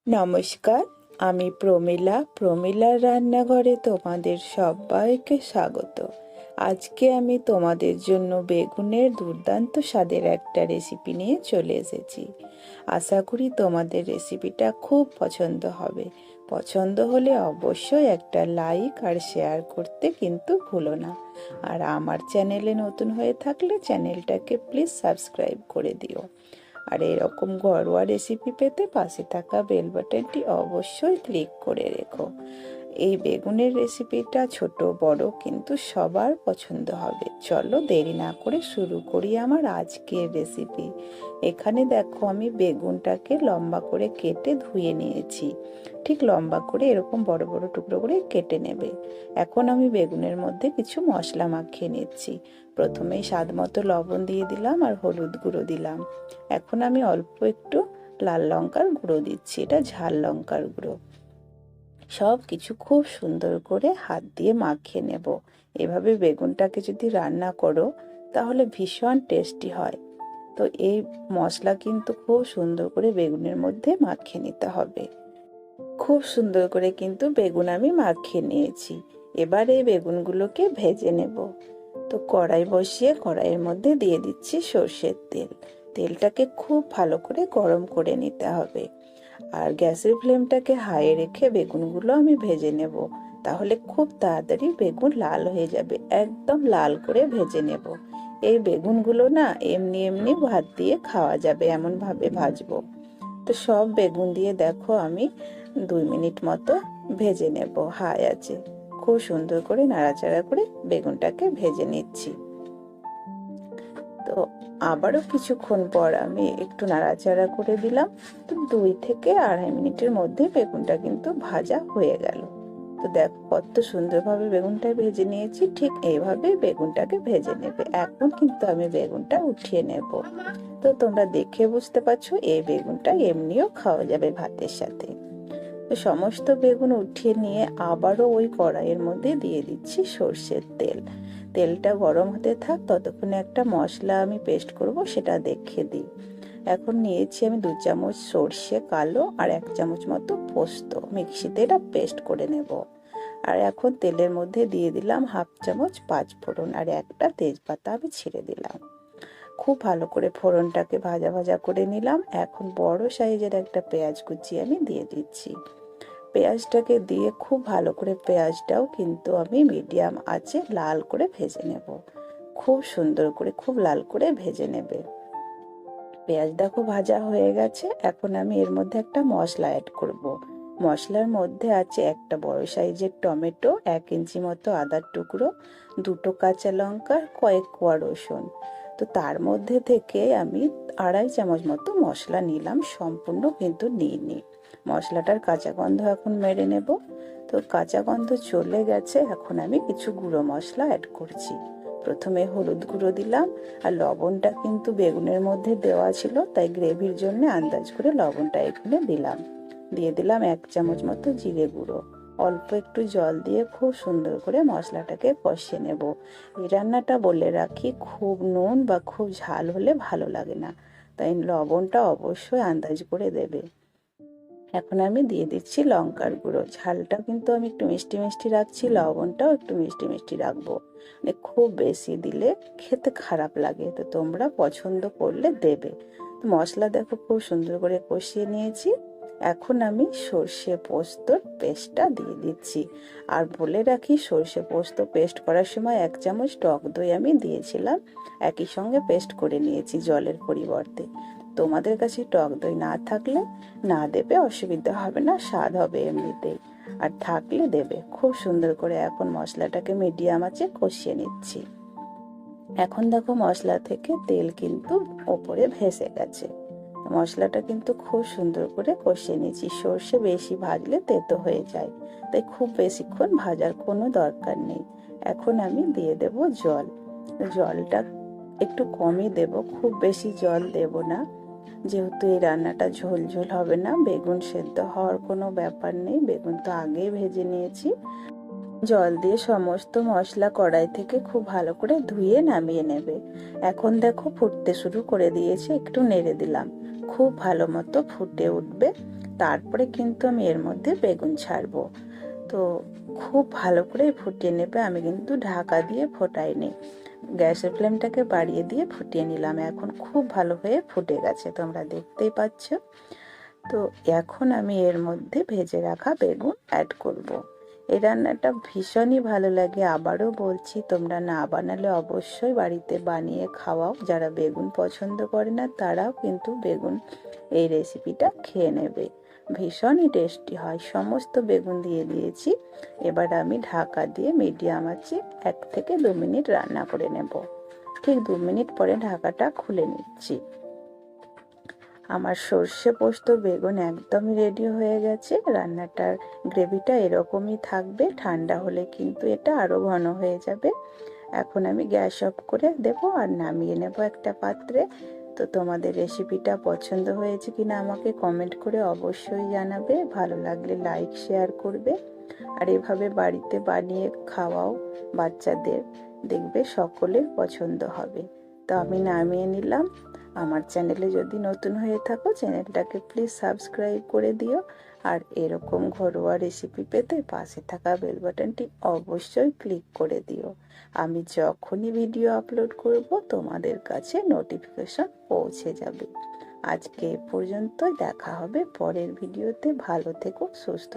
নমস্কার, আমি প্রমিলার রান্নাঘরে তোমাদের সবাইকে স্বাগত। আজকে আমি তোমাদের জন্য বেগুনের দুর্দান্ত স্বাদের একটা রেসিপি নিয়ে চলে এসেছি। আশা করি তোমাদের রেসিপিটা খুব পছন্দ হবে। পছন্দ হলে অবশ্যই একটা লাইক আর শেয়ার করতে কিন্তু ভুলো না। আর আমার চ্যানেলে নতুন হয়ে থাকলে চ্যানেলটাকে প্লিজ সাবস্ক্রাইব করে দিও। আর এরকম ঘরোয়া রেসিপি পেতে পাশে থাকা বেল বাটনটি অবশ্যই ক্লিক করে রেখো। এই বেগুনের রেসিপিটা ছোট বড় কিন্তু সবার পছন্দ হবে। চলো দেরি না করে শুরু করি আমার আজকের রেসিপি। এখানে দেখো আমি বেগুনটাকে লম্বা করে কেটে ধুয়ে নিয়েছি। ঠিক লম্বা করে এরকম বড় বড় টুকরো করে কেটে নেবে। এখন আমি বেগুনের মধ্যে কিছু মশলা মাখিয়ে নিচ্ছি। প্রথমেই স্বাদ মতো লবণ দিয়ে দিলাম আর হলুদ গুঁড়ো দিলাম। এখন আমি অল্প একটু লাল লঙ্কার গুঁড়ো দিচ্ছি, এটা ঝাল লঙ্কার গুঁড়ো। সব কিছু খুব সুন্দর করে হাত দিয়ে মাখিয়ে নেব। এভাবে বেগুনটাকে যদি রান্না করো তাহলে ভীষণ টেস্টি হয়। তো এই মশলা কিন্তু খুব সুন্দর করে বেগুনের মধ্যে মাখিয়ে নিতে হবে। খুব সুন্দর করে কিন্তু বেগুন আমি মাখিয়ে নিয়েছি। এবার এই বেগুনগুলোকে ভেজে নেব। তো কড়াই বসিয়ে কড়াইয়ের মধ্যে দিয়ে দিচ্ছি সর্ষের তেল। তেলটাকে খুব ভালো করে গরম করে নিতে হবে। আর গ্যাসের ফ্লেমটাকে হাইয়ে রেখে বেগুনগুলো আমি ভেজে নেব। তাহলে খুব তাড়াতাড়ি বেগুন লাল হয়ে যাবে। একদম লাল করে ভেজে নেব। এই বেগুনগুলো না এমনি এমনি ভাত দিয়ে খাওয়া যাবে, এমন ভাবে ভাজবো। তো সব বেগুন দিয়ে দেখো আমি 2 মিনিট মতো ভেজে নেব হাই আছে। খুব সুন্দর করে নাড়াচাড়া করে বেগুনটাকে ভেজে নিচ্ছি। তো আবারও কিছুক্ষণ পর আমি একটু নাড়াচাড়া করে দিলাম। তো 2 থেকে 2.5 মিনিটের মধ্যে বেগুনটা কিন্তু ভাজা হয়ে গেল। তো দেখো কত সুন্দরভাবে বেগুনটা ভেজে নিয়েছি। ঠিক এইভাবে বেগুনটাকে ভেজে নেবে। এখন কিন্তু আমি বেগুনটা উঠিয়ে নেব। তো তোমরা দেখে বুঝতে পারছো এই বেগুনটা এমনিও খাওয়া যাবে ভাতের সাথে। তো সমস্ত বেগুন উঠিয়ে নিয়ে আবারও ওই কড়াইয়ের মধ্যে দিয়ে দিচ্ছি সর্ষের তেল। তেলটা গরম হতে থাক, ততক্ষণে একটা মশলা আমি পেস্ট করব সেটা দেখে দিই। এখন নিয়েছি আমি 2 চামচ সর্ষে কালো আর 1 চামচ মতো পোস্ত, মিক্সিতে এটা পেস্ট করে নেব। আর এখন তেলের মধ্যে দিয়ে দিলাম 1/2 চামচ 5 ফোড়ন আর একটা তেজপাতা আমি ছিঁড়ে দিলাম। খুব ভালো করে ফোড়নটাকে ভাজা ভাজা করে নিলাম। এখন বড় সাইজের একটা পেঁয়াজ কুচি আমি দিয়ে দিচ্ছি। পেঁয়াজটাকে দিয়ে খুব ভালো করে পেঁয়াজটাও কিন্তু আমি মিডিয়াম আঁচে লাল করে ভেজে নেব। খুব সুন্দর করে খুব লাল করে ভেজে নেবে। পেঁয়াজটা খুব ভাজা হয়ে গেছে। এখন আমি এর মধ্যে একটা মশলা অ্যাড করব। মশলার মধ্যে আছে একটা বড় সাইজের টমেটো, 1 ইঞ্চি মতো আদার টুকরো, 2 কাঁচা লঙ্কা, কয়েক কোয়া রসুন। তো তার মধ্যে থেকে আমি 2.5 চামচ মতো মশলা নিলাম, সম্পূর্ণ কিন্তু নিইনি। মশলাটার কাঁচা গন্ধ এখন মেরে নেব। তো কাঁচা গন্ধ চলে গেছে। এখন আমি কিছু গুঁড়ো মশলা অ্যাড করছি। প্রথমে হলুদ গুঁড়ো দিলাম। আর লবণটা কিন্তু বেগুনের মধ্যে দেওয়া ছিল, তাই গ্রেভির জন্য আন্দাজ করে লবণটা এখানে দিলাম। দিয়ে দিলাম 1 চামচ মতো জিরে গুঁড়ো। অল্প একটু জল দিয়ে খুব সুন্দর করে মশলাটাকে কষিয়ে নেব। এই রান্নাটা বলে রাখি, খুব নুন বা খুব ঝাল হলে ভালো লাগে না, তাই লবণটা অবশ্যই আন্দাজ করে দেবে। এখন আমি দিয়ে দিচ্ছি লঙ্কার গুঁড়ো। ঝালটা কিন্তু আমি একটু মিষ্টি মিষ্টি রাখছি, লবণটাও একটু মিষ্টি মিষ্টি রাখবো। মানে খুব বেশি দিলে খেতে খারাপ লাগে, তো তোমরা পছন্দ করলে দেবে। তো মশলা দেখো খুব সুন্দর করে কষিয়ে নিয়েছি। এখন আমি সর্ষে পোস্তর পেস্টটা দিয়ে দিচ্ছি। আর বলে রাখি, সর্ষে পোস্ত পেস্ট করার সময় 1 চামচ টক দই আমি দিয়েছিলাম, একই সঙ্গে পেস্ট করে নিয়েছি জলের পরিবর্তে। তোমাদের কাছে টক দই না থাকলে না দেবে, অসুবিধা হবে না, স্বাদ হবে এমনিতেই। আর থাকলে দেবে। খুব সুন্দর করে এখন মশলাটাকে মিডিয়াম আঁচে কষিয়ে নিচ্ছি। এখন দেখো মশলা থেকে তেল কিন্তু ওপরে ভেসে গেছে। মশলাটা কিন্তু খুব সুন্দর করে কষিয়ে নিচ্ছি। সর্ষে বেশি ভাজলে তেতো হয়ে যায়, তাই খুব বেশিক্ষণ ভাজার কোনো দরকার নেই। এখন আমি দিয়ে দেব জল। জলটা একটু কমই দেব, খুব বেশি জল দেব না, যেহেতু এই রান্নাটা ঝোল ঝোল হবে না। বেগুন সেদ্ধ হওয়ার কোনো ব্যাপার নেই, বেগুন তো আগেই ভেজে নিয়েছি। জল দিয়ে সমস্ত মশলা কড়াই থেকে খুব ভালো করে ধুয়ে নামিয়ে নেবে। এখন দেখো ফুটতে শুরু করে দিয়েছে, একটু নেড়ে দিলাম। খুব ভালো মতো ফুটে উঠবে। তারপরে কিন্তু আমি এর মধ্যে বেগুন ছাড়বো। তো খুব ভালো করে ফুটিয়ে নেবে। আমি কিন্তু ঢাকা দিয়ে ফোটাইনি, গ্যাসের ফ্লেমটাকে বাড়িয়ে দিয়ে ফুটিয়ে নিলাম। এখন খুব ভালো হয়ে ফুটে গেছে, তোমরা দেখতেই পাচ্ছ। তো এখন আমি এর মধ্যে ভেজে রাখা বেগুন অ্যাড করব। এই রান্নাটা ভীষণই ভালো লাগে। আবারও বলছি, তোমরা না বানালে অবশ্যই বাড়িতে বানিয়ে খাওয়াও। যারা বেগুন পছন্দ করে না তারাও কিন্তু বেগুন এই রেসিপিটা খেয়ে নেবে। ভীষণই টেস্টি হয়। সমস্ত বেগুন দিয়ে দিয়েছি। এবার আমি ঢাকা দিয়ে মিডিয়াম আঁচে 1 থেকে 2 মিনিট রান্না করে নেব। ঠিক 2 মিনিট পরে ঢাকাটা খুলে নিচ্ছি। আমার সর্ষে পোস্ত বেগুন একদমই রেডি হয়ে গেছে। রান্নাটার গ্রেভিটা এরকমই থাকবে, ঠান্ডা হলে কিন্তু এটা আরও ঘন হয়ে যাবে। এখন আমি গ্যাস অফ করে দেব আর নামিয়ে নেব একটা পাত্রে। তো তোমাদের রেসিপিটা পছন্দ হয়েছে কিনা আমাকে কমেন্ট করে অবশ্যই জানাবে। ভালো লাগলে লাইক শেয়ার করবে, আর এভাবে বাড়িতে বানিয়ে খাওয়াও বাচ্চাদের, দেখবে সকলের পছন্দ হবে। তো আমি নামিয়ে নিলাম। আমার চ্যানেলে যদি নতুন হয়ে থাকো চ্যানেলটাকে প্লিজ সাবস্ক্রাইব করে দিও, আর এরকম ঘরোয়া রেসিপি পেতে পাশে থাকা বেল বাটনটি অবশ্যই ক্লিক করে দিও। আমি যখনই ভিডিও আপলোড করব তোমাদের কাছে নোটিফিকেশন পৌঁছে যাবে। আজকে এ পর্যন্তই, দেখা হবে পরের ভিডিওতে। ভালো থেকো, সুস্থ